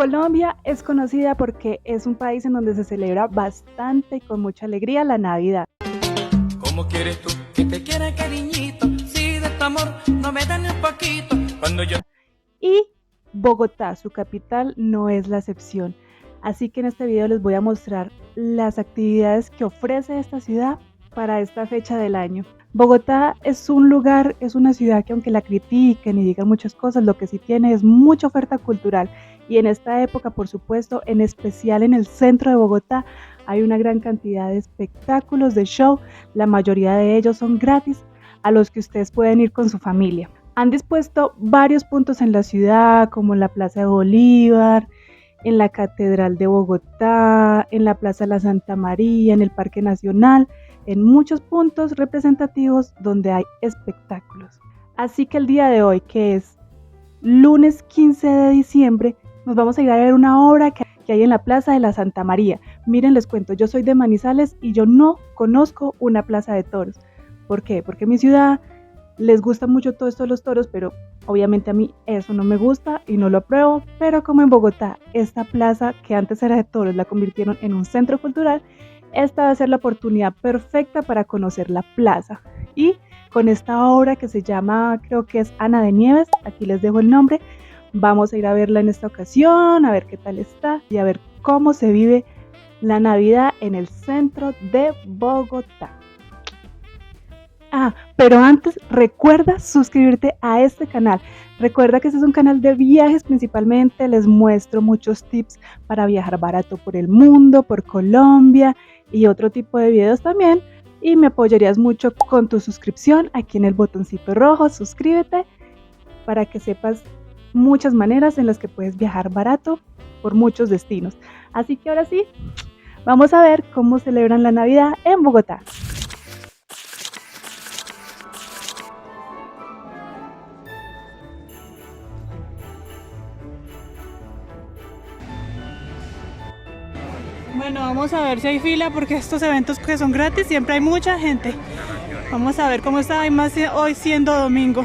Colombia es conocida porque es un país en donde se celebra bastante y con mucha alegría la Navidad. ¿Cómo quieres tú que te quiera, cariñito? Si de tu amor no me dan ni un poquito. Cuando yo... Y Bogotá, su capital, no es la excepción. Así que en este video les voy a mostrar las actividades que ofrece esta ciudad para esta fecha del año. Bogotá es un lugar, es una ciudad que aunque la critiquen y digan muchas cosas, lo que sí tiene es mucha oferta cultural. Y en esta época, por supuesto, en especial en el centro de Bogotá, hay una gran cantidad de espectáculos, de show. La mayoría de ellos son gratis, a los que ustedes pueden ir con su familia. Han dispuesto varios puntos en la ciudad, como en la Plaza de Bolívar, en la Catedral de Bogotá, en la Plaza de la Santa María, en el Parque Nacional, en muchos puntos representativos donde hay espectáculos. Así que el día de hoy, que es lunes 15 de diciembre, nos vamos a ir a ver una obra que hay en la Plaza de la Santa María. Miren, les cuento, yo soy de Manizales y yo no conozco una plaza de toros. ¿Por qué? Porque en mi ciudad les gusta mucho todo esto de los toros, pero obviamente a mí eso no me gusta y no lo apruebo. Pero como en Bogotá, esta plaza que antes era de toros la convirtieron en un centro cultural, esta va a ser la oportunidad perfecta para conocer la plaza. Y con esta obra que se llama, creo que es Ana de Nieves, aquí les dejo el nombre, vamos a ir a verla en esta ocasión, a ver qué tal está y a ver cómo se vive la Navidad en el centro de Bogotá. Pero antes recuerda suscribirte a este canal. Recuerda que este es un canal de viajes principalmente. Les muestro muchos tips para viajar barato por el mundo, por Colombia y otro tipo de videos también. Y me apoyarías mucho con tu suscripción aquí en el botoncito rojo. Suscríbete para que sepas muchas maneras en las que puedes viajar barato por muchos destinos. Así que ahora sí, vamos a ver cómo celebran la Navidad en Bogotá. Bueno, vamos a ver si hay fila porque estos eventos que son gratis siempre hay mucha gente. Vamos a ver cómo está más hoy siendo domingo.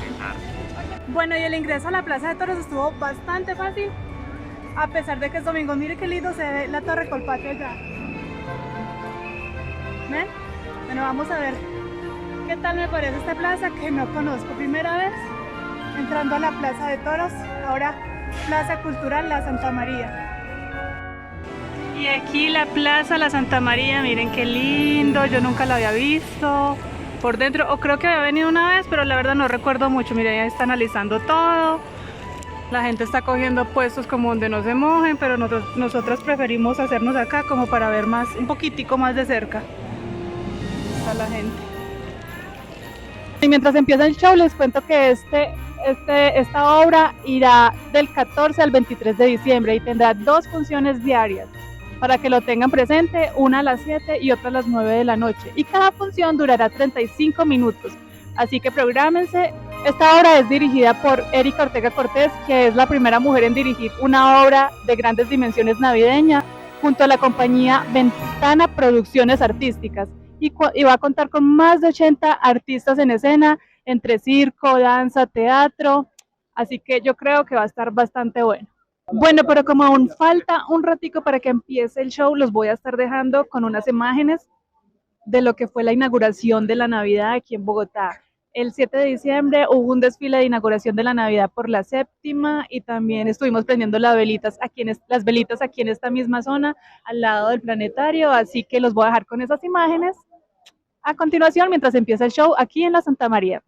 Bueno, y el ingreso a la Plaza de Toros estuvo bastante fácil, a pesar de que es domingo. Mire qué lindo se ve la Torre Colpatria allá. ¿Ven? Bueno, vamos a ver qué tal me parece esta plaza que no conozco. Primera vez entrando a la Plaza de Toros, ahora Plaza Cultural La Santa María. Y aquí la Plaza La Santa María, miren qué lindo, yo nunca la había visto por dentro, o creo que había venido una vez, pero la verdad no recuerdo mucho. Miren, ya está analizando todo, la gente está cogiendo puestos como donde no se mojen, pero nosotros preferimos hacernos acá como para ver más, un poquitico más de cerca a la gente. Y mientras empieza el show les cuento que esta obra irá del 14 al 23 de diciembre y tendrá 2 funciones diarias. Para que lo tengan presente, una a las 7 y otra a las 9 de la noche. Y cada función durará 35 minutos. Así que prográmense. Esta obra es dirigida por Erika Ortega Cortés, que es la primera mujer en dirigir una obra de grandes dimensiones navideña, junto a la compañía Ventana Producciones Artísticas. Y va a contar con más de 80 artistas en escena, entre circo, danza, teatro. Así que yo creo que va a estar bastante bueno. Bueno, pero como aún falta un ratico para que empiece el show, los voy a estar dejando con unas imágenes de lo que fue la inauguración de la Navidad aquí en Bogotá. El 7 de diciembre hubo un desfile de inauguración de la Navidad por la séptima y también estuvimos prendiendo las velitas aquí en esta misma zona, al lado del planetario, así que los voy a dejar con esas imágenes a continuación mientras empieza el show aquí en la Santa María.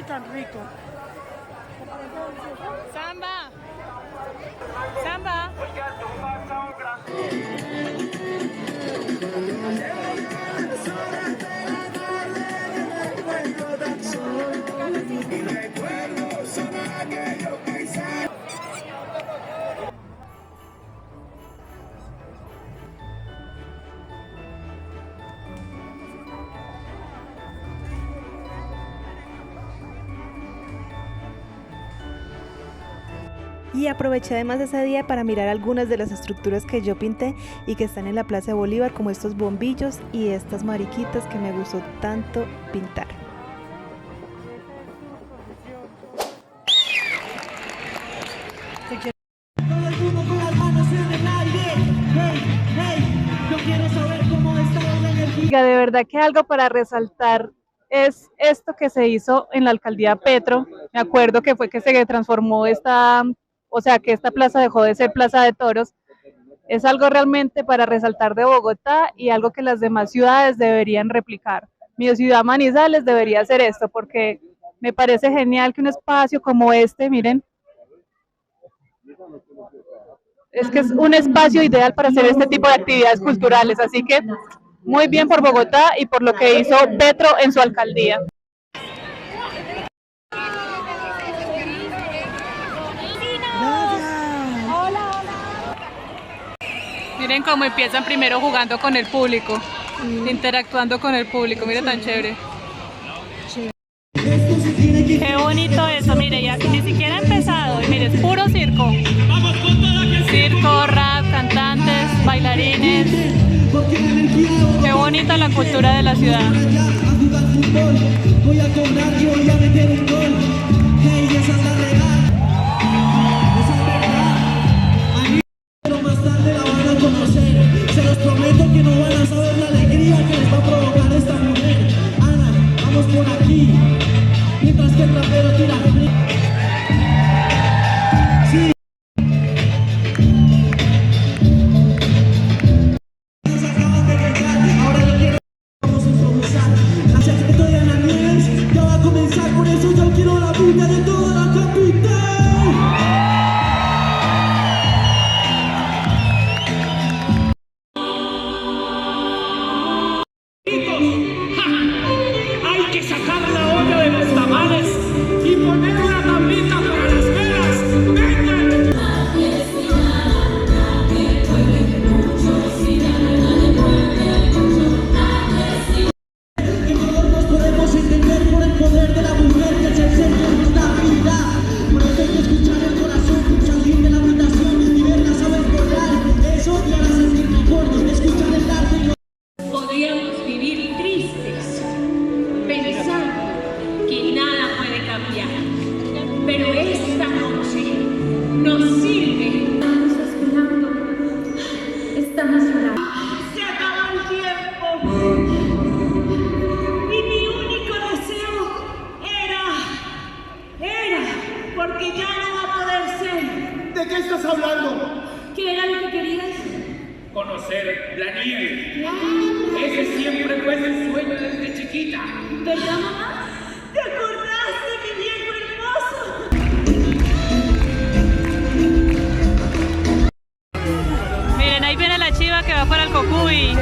Tan rico. Samba. Samba. Y aproveché además ese día para mirar algunas de las estructuras que yo pinté y que están en la Plaza de Bolívar, como estos bombillos y estas mariquitas que me gustó tanto pintar. Todo el mundo con las manos en el aire. Hey, hey, yo quiero saber cómo está la energía. De verdad que algo para resaltar es esto que se hizo en la alcaldía Petro. Me acuerdo que fue que se transformó o sea, que esta plaza dejó de ser plaza de toros. Es algo realmente para resaltar de Bogotá y algo que las demás ciudades deberían replicar. Mi ciudad Manizales debería hacer esto porque me parece genial que un espacio como este, miren, es que es un espacio ideal para hacer este tipo de actividades culturales. Así que muy bien por Bogotá y por lo que hizo Petro en su alcaldía. Miren cómo empiezan primero jugando con el público, interactuando con el público, miren tan chévere. Qué bonito eso, mire, ya ni siquiera ha empezado, y mire, es puro circo. Circo, rap, cantantes, bailarines. Qué bonita la cultura de la ciudad. Voy a cobrar, yo voy a meter un gol. Hey, esa es la real. Esa es verdad. Pero más tarde la van a conocer. Se los prometo que no van a saber la alegría que les va a provocar esta mujer. Ana, vamos por aquí. Mientras que el rapero tira frío. Sí. Nos acaban de llegar. Ahora yo quiero. Vamos a improvisar. Hacia que estoy en la nieve. Ya va a comenzar. Por eso yo quiero la bulla de toda la capital. Hay que sacar la olla de los tamales y poner una tablita para las velas. ¡Vengan! Que todos nos podemos entender por el poder de la mujer que se enseña en nuestra vida. Por eso hay que escuchar el corazón, salir de la habitación y verla saber volar. Eso te hará sentir mejor. Escuchar el arte. Podríamos vivir tristes, pensando que nada puede cambiar, pero esta noche nos sirve. Estamos esperando, estamos llorando. Se acabó el tiempo y mi único deseo era, porque ya no va a poder ser. ¿De qué estás hablando? ¿Qué era lo que querías? Conocer la nieve. Ese siempre fue el sueño desde chiquita. ¿Verdad, mamá? ¿Te acordaste, mi viejo hermoso? Miren, ahí viene la chiva que va para el Cocuy.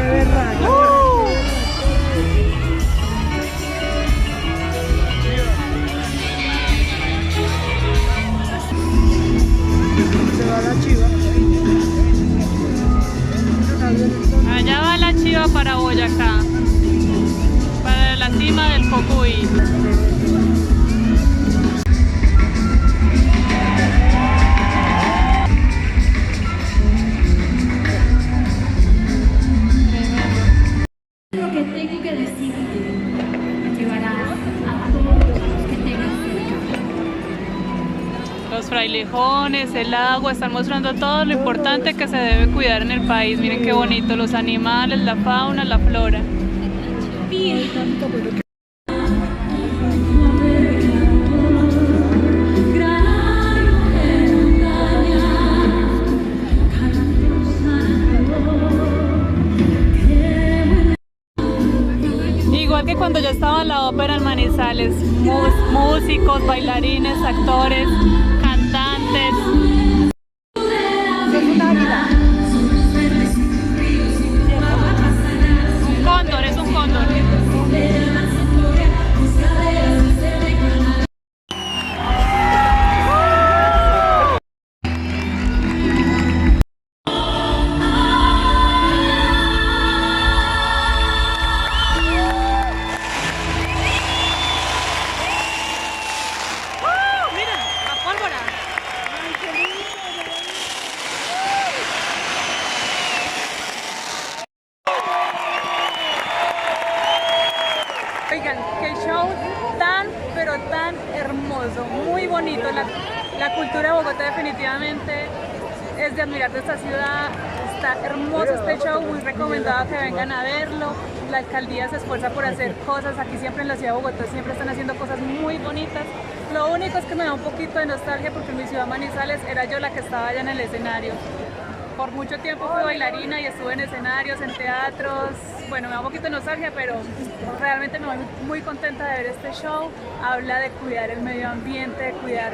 Allá va la chiva para Boyacá, para la cima del Cocuy. Lo que tengo que decirte llevarás a todos los que tengas cerca. Los frailejones, el agua, están mostrando todo lo importante que se debe cuidar en el país. Miren qué bonito, los animales, la fauna, la flora. Igual que cuando yo estaba en la ópera en Manizales, músicos, bailarines, actores, cantantes. Es un águila. Un cóndor, es un cóndor. tan hermoso, muy bonito. La cultura de Bogotá definitivamente es de admirar de esta ciudad. Está hermoso este show, muy recomendado que vengan a verlo. La alcaldía se esfuerza por hacer cosas, aquí siempre en la ciudad de Bogotá siempre están haciendo cosas muy bonitas. Lo único es que me da un poquito de nostalgia porque en mi ciudad Manizales era yo la que estaba allá en el escenario. Por mucho tiempo fui bailarina y estuve en escenarios, en teatros. Bueno, me da un poquito de nostalgia, pero realmente me voy muy contenta de ver este show. Habla de cuidar el medio ambiente, de cuidar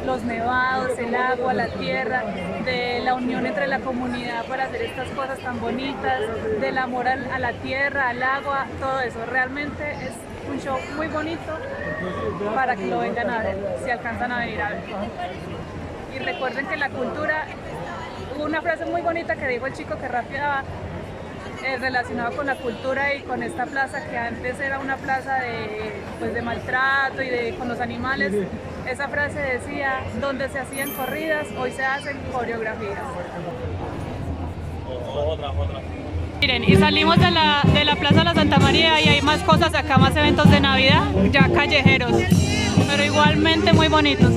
los nevados, el agua, la tierra, de la unión entre la comunidad para hacer estas cosas tan bonitas, del amor a la tierra, al agua, todo eso. Realmente es un show muy bonito para que lo vengan a ver, si alcanzan a venir a ver. Y recuerden que la cultura, hubo una frase muy bonita que dijo el chico que rapeaba, relacionado con la cultura y con esta plaza que antes era una plaza de maltrato y con los animales. Esa frase decía, donde se hacían corridas, hoy se hacen coreografías. Miren, y salimos de la Plaza de la Santa María y hay más cosas acá, más eventos de Navidad, ya callejeros, pero igualmente muy bonitos.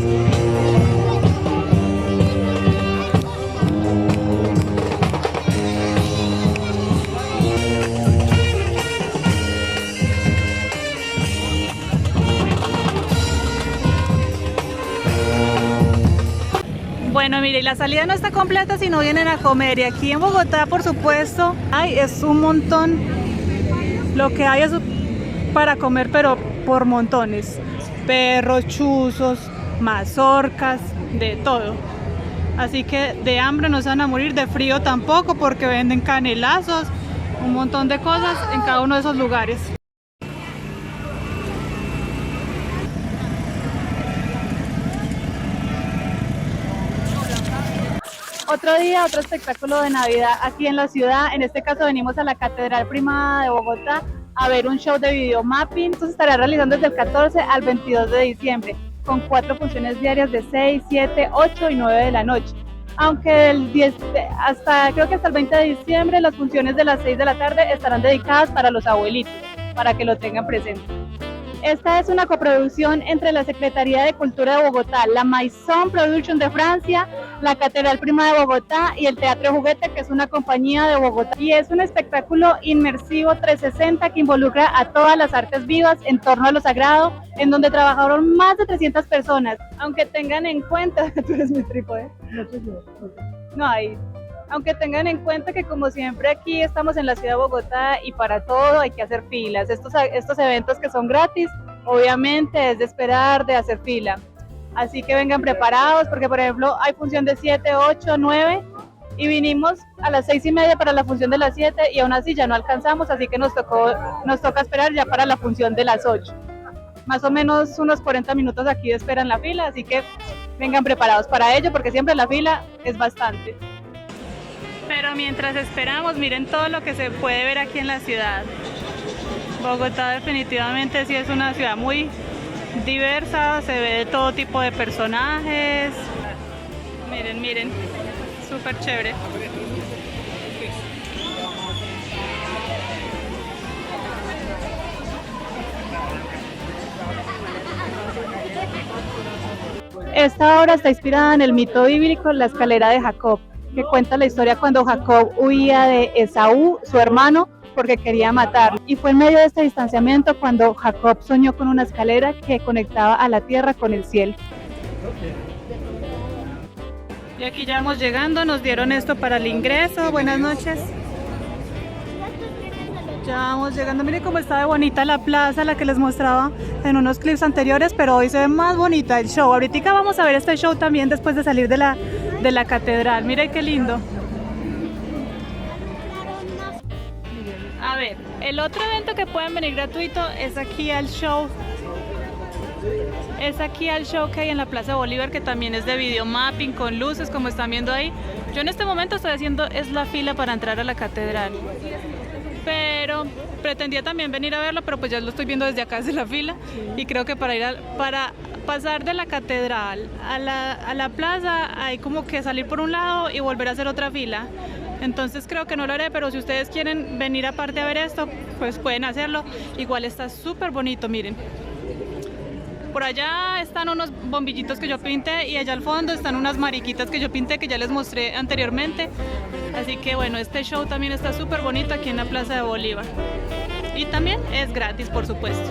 Bueno, mire, la salida no está completa si no vienen a comer. Y aquí en Bogotá, por supuesto, es un montón. Lo que hay es para comer, pero por montones. Perros, chuzos, mazorcas, de todo. Así que de hambre no se van a morir, de frío tampoco, porque venden canelazos, un montón de cosas en cada uno de esos lugares. Otro día, otro espectáculo de Navidad aquí en la ciudad. En este caso venimos a la Catedral Primada de Bogotá a ver un show de videomapping. Esto se estará realizando desde el 14 al 22 de diciembre, con 4 funciones diarias de 6, 7, 8 y 9 de la noche. Aunque creo que hasta el 20 de diciembre las funciones de las 6 de la tarde estarán dedicadas para los abuelitos, para que lo tengan presente. Esta es una coproducción entre la Secretaría de Cultura de Bogotá, la Maison Production de Francia, la Catedral Primada de Bogotá y el Teatro Juguete, que es una compañía de Bogotá. Y es un espectáculo inmersivo 360 que involucra a todas las artes vivas en torno a lo sagrado, en donde trabajaron más de 300 personas. Aunque tengan en cuenta, tú eres mi trípode. No hay. Aunque tengan en cuenta que como siempre aquí estamos en la ciudad de Bogotá y para todo hay que hacer filas. Estos eventos que son gratis, obviamente es de esperar, de hacer fila. Así que vengan preparados porque por ejemplo hay función de 7, 8, 9 y vinimos a las 6:30 para la función de las 7 y aún así ya no alcanzamos, así que nos toca esperar ya para la función de las 8. Más o menos unos 40 minutos aquí de espera en la fila, así que vengan preparados para ello porque siempre la fila es bastante. Pero mientras esperamos, miren todo lo que se puede ver aquí en la ciudad. Bogotá definitivamente sí es una ciudad muy diversa, se ve de todo tipo de personajes. Miren, miren, súper chévere. Esta obra está inspirada en el mito bíblico La escalera de Jacob, que cuenta la historia cuando Jacob huía de Esaú, su hermano, porque quería matarlo. Y fue en medio de este distanciamiento cuando Jacob soñó con una escalera que conectaba a la tierra con el cielo. Y aquí ya vamos llegando, nos dieron esto para el ingreso. Buenas noches. Ya vamos llegando, miren cómo está de bonita la plaza, la que les mostraba en unos clips anteriores, pero hoy se ve más bonita el show. Ahorita vamos a ver este show también después de salir de la catedral. Miren qué lindo. A ver, el otro evento que pueden venir gratuito es aquí al show. Es aquí al show que hay en la Plaza Bolívar, que también es de videomapping con luces, como están viendo ahí. Yo en este momento estoy haciendo la fila para entrar a la catedral. Pero pretendía también venir a verlo, pero pues ya lo estoy viendo desde acá, desde la fila. Y creo que para pasar de la catedral a la plaza hay como que salir por un lado y volver a hacer otra fila. Entonces creo que no lo haré, pero si ustedes quieren venir aparte a ver esto, pues pueden hacerlo. Igual está súper bonito, miren. Por allá están unos bombillitos que yo pinté y allá al fondo están unas mariquitas que yo pinté que ya les mostré anteriormente. Así que bueno, este show también está súper bonito aquí en la Plaza de Bolívar. Y también es gratis, por supuesto.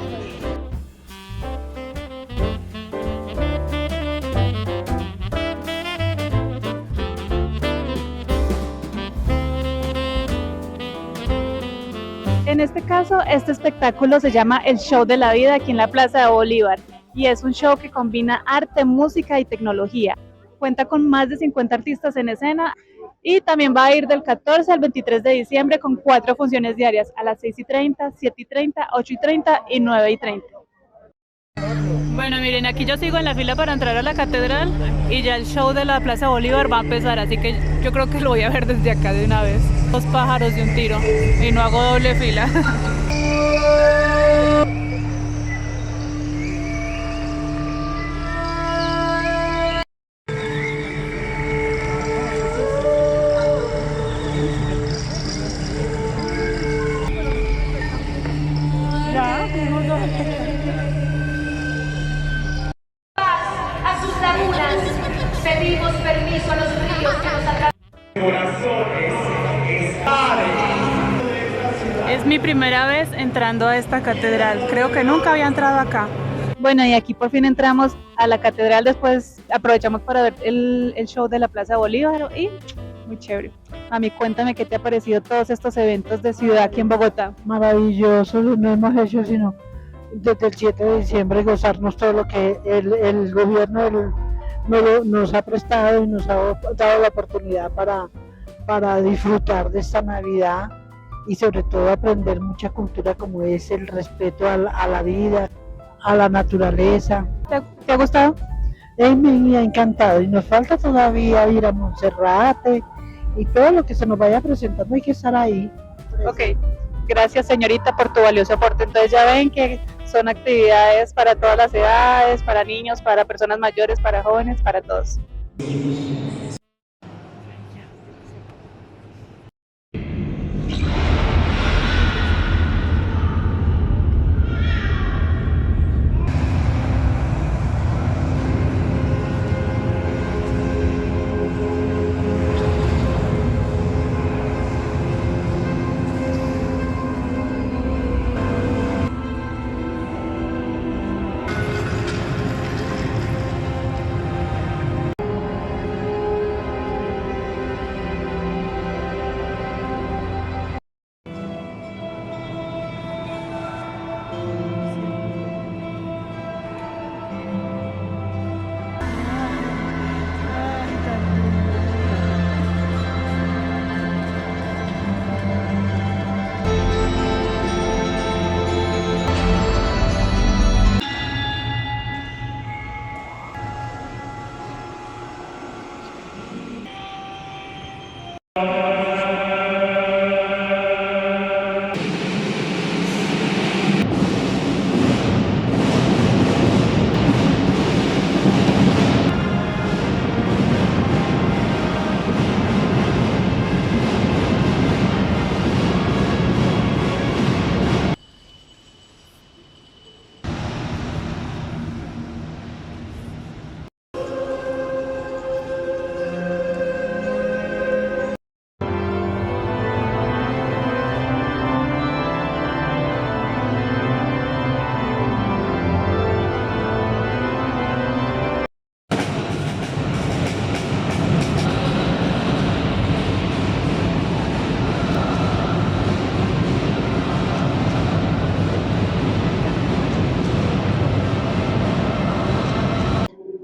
En este caso, este espectáculo se llama El Show de la Vida aquí en la Plaza de Bolívar y es un show que combina arte, música y tecnología. Cuenta con más de 50 artistas en escena y también va a ir del 14 al 23 de diciembre con 4 funciones diarias a las 6:30, 7:30, 8:30 y 9:30. Bueno, miren, aquí yo sigo en la fila para entrar a la catedral y ya el show de la Plaza Bolívar va a empezar, así que yo creo que lo voy a ver desde acá de una vez. 2 pájaros de un tiro y no hago doble fila. A sus lagunas, pedimos permiso a los ríos que nos atravesan. Es mi primera vez entrando a esta catedral, creo que nunca había entrado acá. Bueno, y aquí por fin entramos a la catedral, después aprovechamos para ver el show de la Plaza de Bolívar y muy chévere. A mí, cuéntame qué te ha parecido todos estos eventos de ciudad aquí en Bogotá. Maravilloso, no hemos hecho sino desde el 7 de diciembre gozarnos todo lo que el gobierno nos ha prestado y nos ha dado la oportunidad para disfrutar de esta Navidad y sobre todo aprender mucha cultura como es el respeto a la vida, a la naturaleza. ¿Te ha gustado? Me ha encantado y nos falta todavía ir a Monserrate y todo lo que se nos vaya presentando hay que estar ahí. Ok, gracias señorita por tu valioso aporte. Entonces ya ven que son actividades para todas las edades, para niños, para personas mayores, para jóvenes, para todos.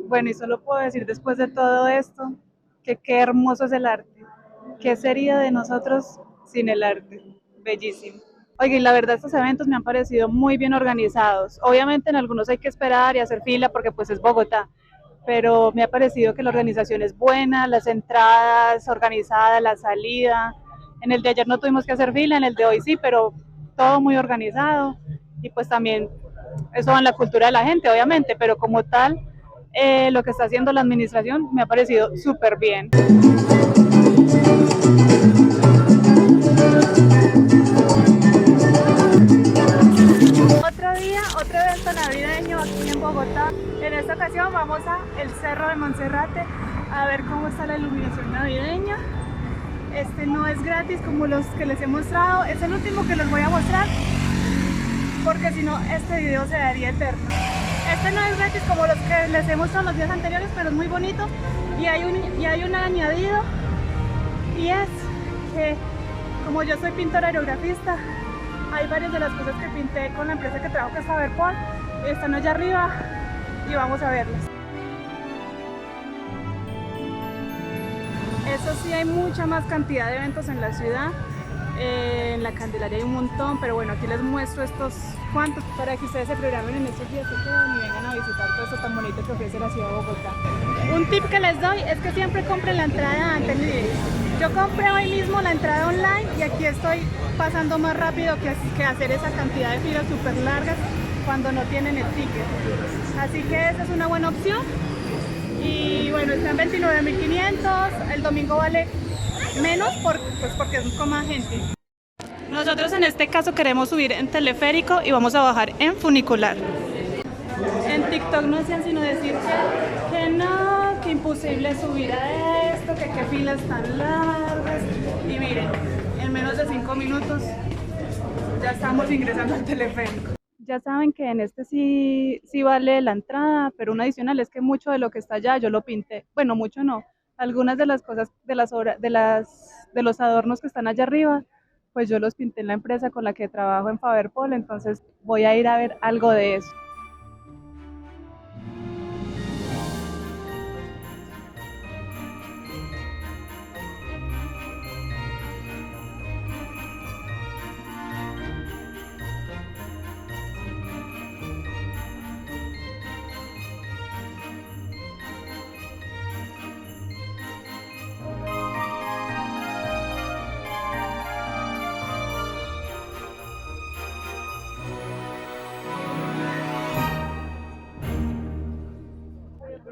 Bueno, y solo puedo decir después de todo esto que qué hermoso es el arte. ¿Qué sería de nosotros sin el arte? Bellísimo. Oye, y la verdad estos eventos me han parecido muy bien organizados. Obviamente en algunos hay que esperar y hacer fila porque pues es Bogotá, pero me ha parecido que la organización es buena, las entradas organizadas, la salida. En el de ayer no tuvimos que hacer fila, en el de hoy sí, pero todo muy organizado y pues también eso va en la cultura de la gente, obviamente, pero como tal, lo que está haciendo la administración me ha parecido súper bien. Otro día, otro evento navideño aquí en Bogotá. Bogotá. En esta ocasión vamos a el Cerro de Monserrate a ver cómo está la iluminación navideña. Este no es gratis como los que les he mostrado, es el último que les voy a mostrar porque si no este video se daría eterno. Este no es gratis como los que les he mostrado los días anteriores, pero es muy bonito y hay un añadido, y es que como yo soy pintora aerografista, hay varias de las cosas que pinté con la empresa que trabajo, que es Faber Pol, están allá arriba y vamos a verlas. Eso sí, hay mucha más cantidad de eventos en la ciudad. En la Candelaria hay un montón, pero bueno, aquí les muestro estos cuantos para que ustedes se programen en estos días que quedan y vengan a visitar todo esto tan bonito que ofrece la ciudad de Bogotá. Un tip que les doy es que siempre compren la entrada antes de ir. Yo compré hoy mismo la entrada online y aquí estoy pasando más rápido que hacer esa cantidad de filas súper largas cuando no tienen el ticket. Así que esa es una buena opción. Y bueno, está en 29.500, el domingo vale menos porque es con más gente. Nosotros en este caso queremos subir en teleférico y vamos a bajar en funicular. En TikTok no hacían sino decir que no, que imposible subir a esto, que qué filas tan largas. Y miren, en menos de 5 minutos ya estamos ingresando al teleférico. Ya saben que en este sí vale la entrada, pero un adicional es que mucho de lo que está allá yo lo pinté. Bueno, mucho no. Algunas de las cosas, de los adornos que están allá arriba, pues yo los pinté en la empresa con la que trabajo en Faber Pol, entonces voy a ir a ver algo de eso.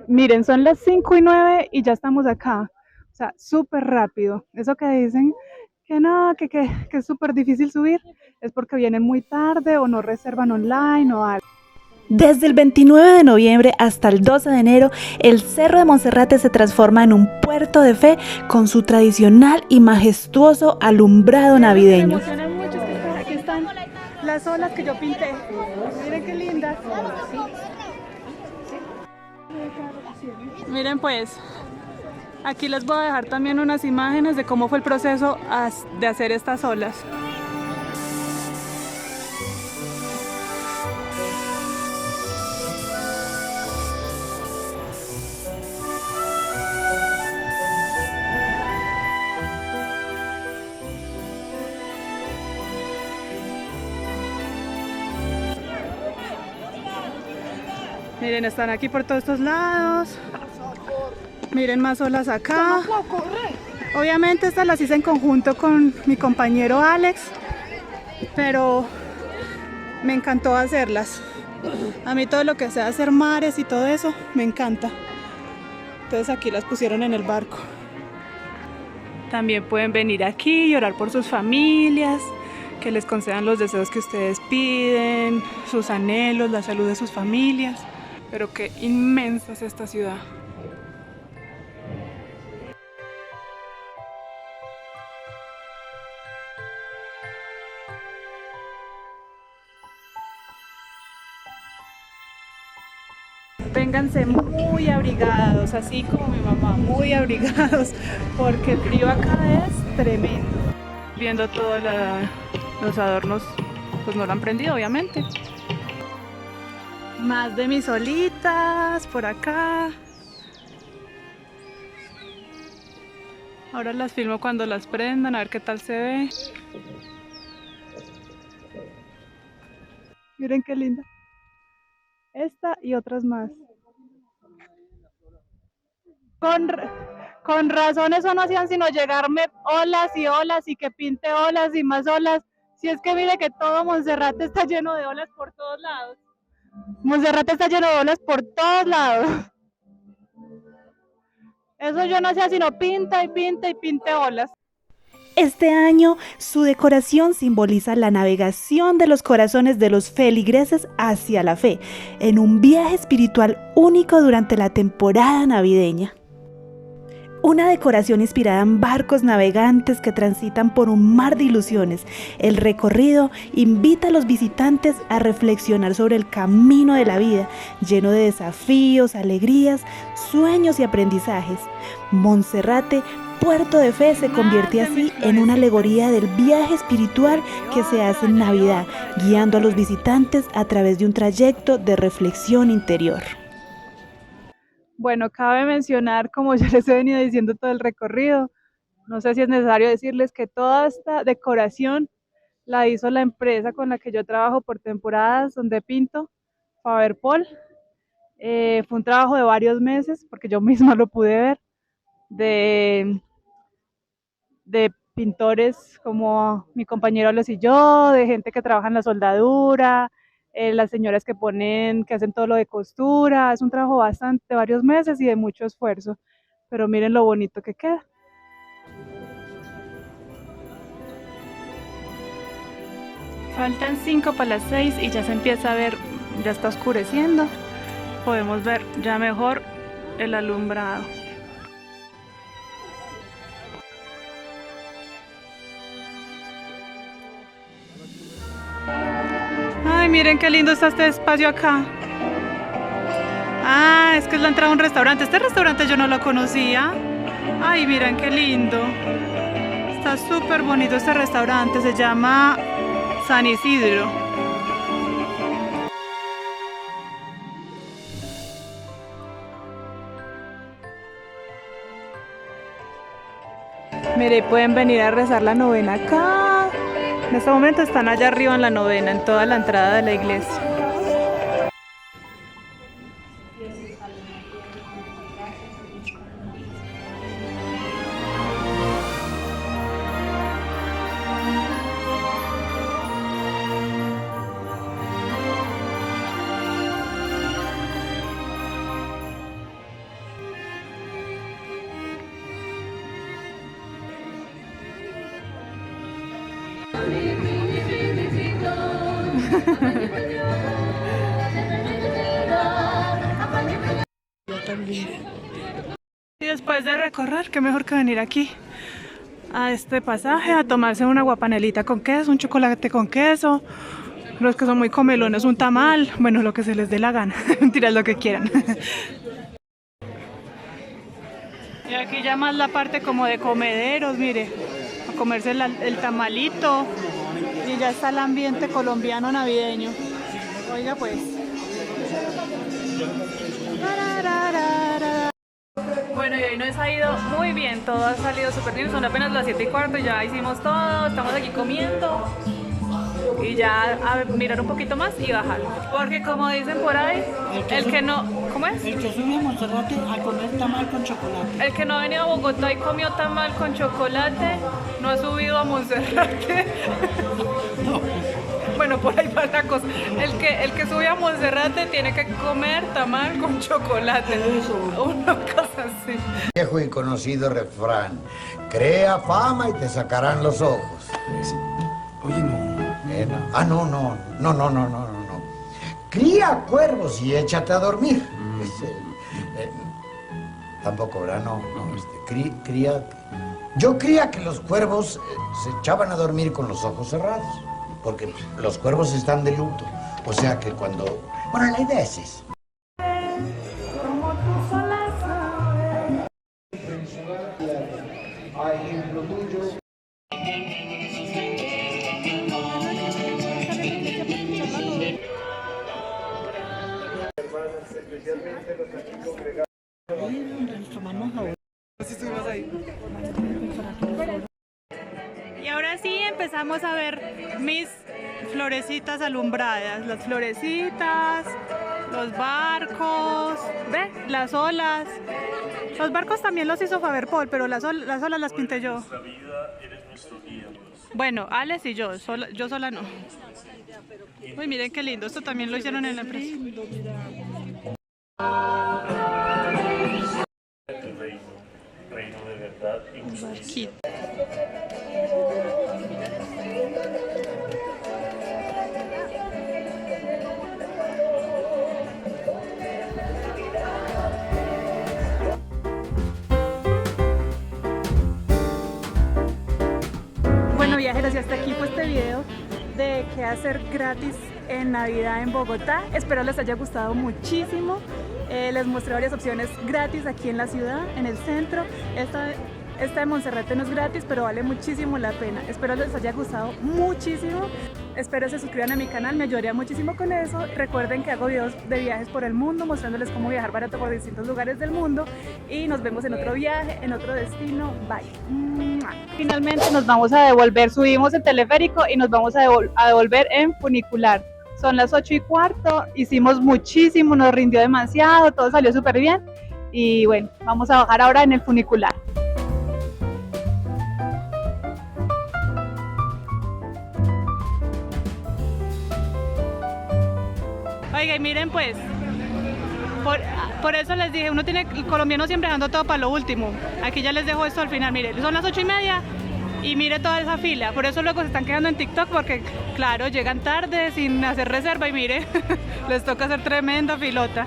Miren, son las 5:09 y ya estamos acá. O sea, súper rápido. Eso que dicen que no, que es súper difícil subir, es porque vienen muy tarde o no reservan online o algo. Desde el 29 de noviembre hasta el 12 de enero, el Cerro de Monserrate se transforma en un puerto de fe con su tradicional y majestuoso alumbrado navideño. Me emociona mucho, es que aquí están las olas que yo pinté. Miren qué lindas. Miren pues, aquí les voy a dejar también unas imágenes de cómo fue el proceso de hacer estas olas. Miren, están aquí por todos estos lados. Miren más olas acá. Obviamente estas las hice en conjunto con mi compañero Alex, pero me encantó hacerlas. A mí todo lo que sea hacer mares y todo eso, me encanta. Entonces aquí las pusieron en el barco. También pueden venir aquí y orar por sus familias, que les concedan los deseos que ustedes piden, sus anhelos, la salud de sus familias. Pero qué inmensa es esta ciudad. Vénganse muy abrigados, así como mi mamá, muy abrigados, porque el frío acá es tremendo. Viendo todos los adornos, pues no lo han prendido, obviamente. Más de mis olitas por acá. Ahora las filmo cuando las prendan, a ver qué tal se ve. Miren qué linda. Esta y otras más. Con razón eso no hacían sino llegarme olas y que pinte olas y más olas. Si es que mire que todo Monserrate está lleno de olas por todos lados. Monserrate está lleno de olas por todos lados. Eso yo no hacía sino pinta y pinte olas. Este año, su decoración simboliza la navegación de los corazones de los feligreses hacia la fe, en un viaje espiritual único durante la temporada navideña. Una decoración inspirada en barcos navegantes que transitan por un mar de ilusiones. El recorrido invita a los visitantes a reflexionar sobre el camino de la vida, lleno de desafíos, alegrías, sueños y aprendizajes. Monserrate, puerto de fe, se convierte así en una alegoría del viaje espiritual que se hace en Navidad, guiando a los visitantes a través de un trayecto de reflexión interior. Bueno, cabe mencionar, como ya les he venido diciendo todo el recorrido, no sé si es necesario decirles que toda esta decoración la hizo la empresa con la que yo trabajo por temporadas, donde pinto, Faber Pol. Fue un trabajo de varios meses, porque yo misma lo pude ver, de pintores como mi compañero Alex y yo, de gente que trabaja en la soldadura, las señoras que hacen todo lo de costura. Es un trabajo de varios meses y de mucho esfuerzo, pero miren lo bonito que queda. Faltan 5 para las 6 y ya se empieza a ver, ya está oscureciendo, podemos ver ya mejor el alumbrado. Ay, miren qué lindo está este espacio acá. Ah, es que es la entrada a un restaurante. Este restaurante yo no lo conocía. Ay, miren qué lindo. Está súper bonito este restaurante. Se llama San Isidro. Mire, pueden venir a rezar la novena acá. En este momento están allá arriba en la novena, en toda la entrada de la iglesia. Y después de recorrer, qué mejor que venir aquí a este pasaje a tomarse una guapanelita con queso, un chocolate con queso, los que son muy comelones, un tamal, bueno, lo que se les dé la gana, tirar lo que quieran. Y aquí ya más la parte como de comederos, mire, a comerse el tamalito, y ya está el ambiente colombiano navideño. Oiga pues. Bueno, y hoy nos ha ido muy bien, todo ha salido súper bien, son apenas las 7:15, ya hicimos todo, estamos aquí comiendo y ya a mirar un poquito más y bajar. Porque como dicen por ahí, el que no... ¿Cómo es? El que sube a Monserrate a comer tamal con chocolate. El que no ha venido a Bogotá y comió tamal con chocolate, no ha subido a Monserrate. No. Bueno, por ahí va la cosa. El que sube a Monserrate tiene que comer tamal con chocolate. Una cosa así. Viejo y conocido refrán: crea fama y te sacarán los ojos. Oye, no. No. Cría cuervos y échate a dormir. Tampoco, ¿verdad? No. Cría. Yo creía que los cuervos se echaban a dormir con los ojos cerrados, porque los cuervos están de luto. O sea que cuando... Bueno, la idea es esa. Y ahora sí empezamos a ver mis florecitas alumbradas, las florecitas, los barcos, ¿ve? Las olas. Los barcos también los hizo Faber Pol, pero las olas las pinté yo. Bueno, Alex y yo sola no. Uy, miren qué lindo, esto también lo hicieron en la empresa. qué hacer gratis en Navidad en Bogotá. Espero les haya gustado muchísimo. Les mostré varias opciones gratis aquí en la ciudad, en el centro. Esta de Monserrate no es gratis, pero vale muchísimo la pena. Espero les haya gustado muchísimo. Espero se suscriban a mi canal, me ayudaría muchísimo con eso. Recuerden que hago videos de viajes por el mundo, mostrándoles cómo viajar barato por distintos lugares del mundo. Y nos vemos en otro viaje, en otro destino. Bye. Finalmente nos vamos a devolver, subimos el teleférico y nos vamos a devolver en funicular. Son las 8:15, hicimos muchísimo, nos rindió demasiado, todo salió súper bien. Y bueno, vamos a bajar ahora en el funicular. Oiga, y miren pues, por eso les dije, el colombiano siempre dejando todo para lo último. Aquí ya les dejo esto al final, miren, son las 8:30 y mire toda esa fila. Por eso luego se están quedando en TikTok porque, claro, llegan tarde sin hacer reserva y mire, les toca hacer tremenda filota.